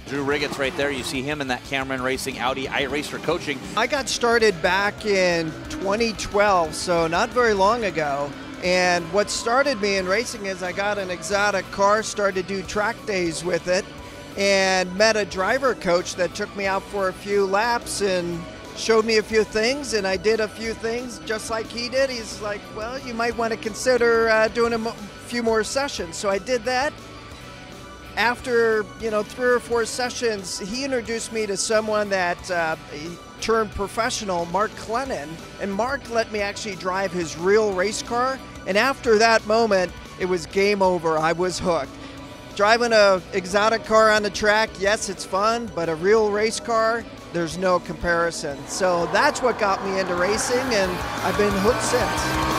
Drew Regitz right there. You see him in that Cameron Racing Audi iRacer coaching. I got started back in 2012, so not very long ago. And what started me in racing is I got an exotic car, started to do track days with it, and met a driver coach that took me out for a few laps and showed me a few things, and I did a few things just like he did. He's like, well, you might want to consider doing a few more sessions. So I did that. After 3 or 4 sessions, he introduced me to someone that turned professional, Mark Clennon, and Mark let me actually drive his real race car. And after that moment, it was game over. I was hooked. Driving an exotic car on the track, yes, it's fun, but a real race car, there's no comparison. So that's what got me into racing, and I've been hooked since.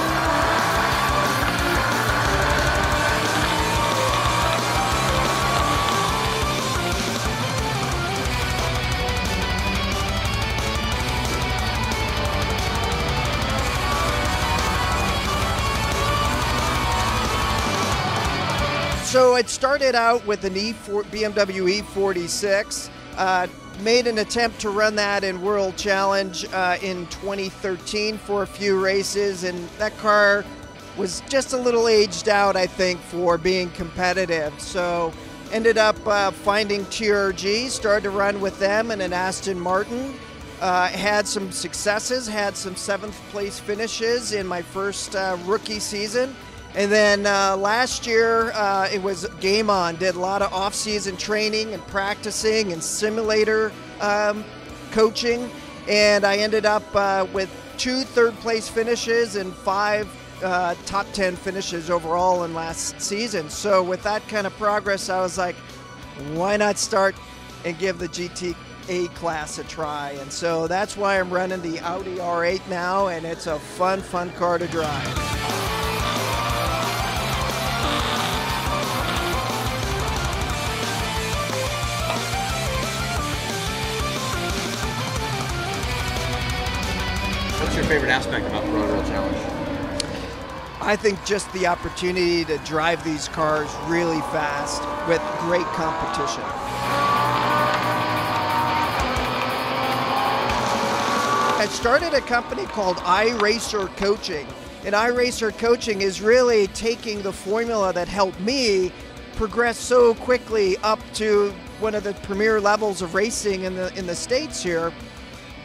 So it started out with an BMW E46, made an attempt to run that in World Challenge in 2013 for a few races, and that car was just a little aged out, I think, for being competitive. So ended up finding TRG, started to run with them in an Aston Martin, had some successes, had some 7th place finishes in my first rookie season. And then last year, it was game on. Did a lot of off-season training and practicing and simulator coaching. And I ended up with 2 third-place finishes and 5 top 10 finishes overall in last season. So with that kind of progress, I was like, why not start and give the GTA class a try? And so that's why I'm running the Audi R8 now, and it's a fun car to drive. What's your favorite aspect about the Road World Challenge? I think just the opportunity to drive these cars really fast with great competition. I started a company called iRacer Coaching, and iRacer Coaching is really taking the formula that helped me progress so quickly up to one of the premier levels of racing in the States here,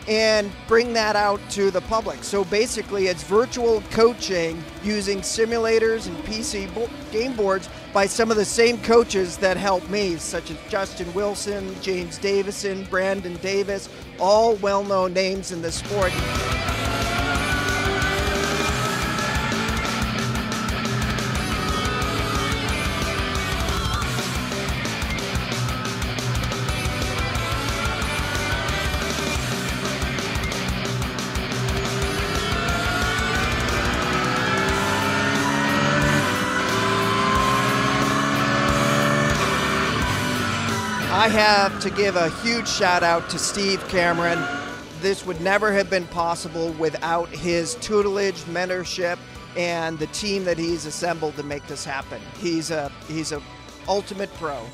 and bring that out to the public. So basically it's virtual coaching using simulators and PC game boards by some of the same coaches that helped me, such as Justin Wilson, James Davison, Brandon Davis, all well-known names in the sport. I have to give a huge shout out to Steve Cameron. This would never have been possible without his tutelage, mentorship, and the team that he's assembled to make this happen. He's a ultimate pro.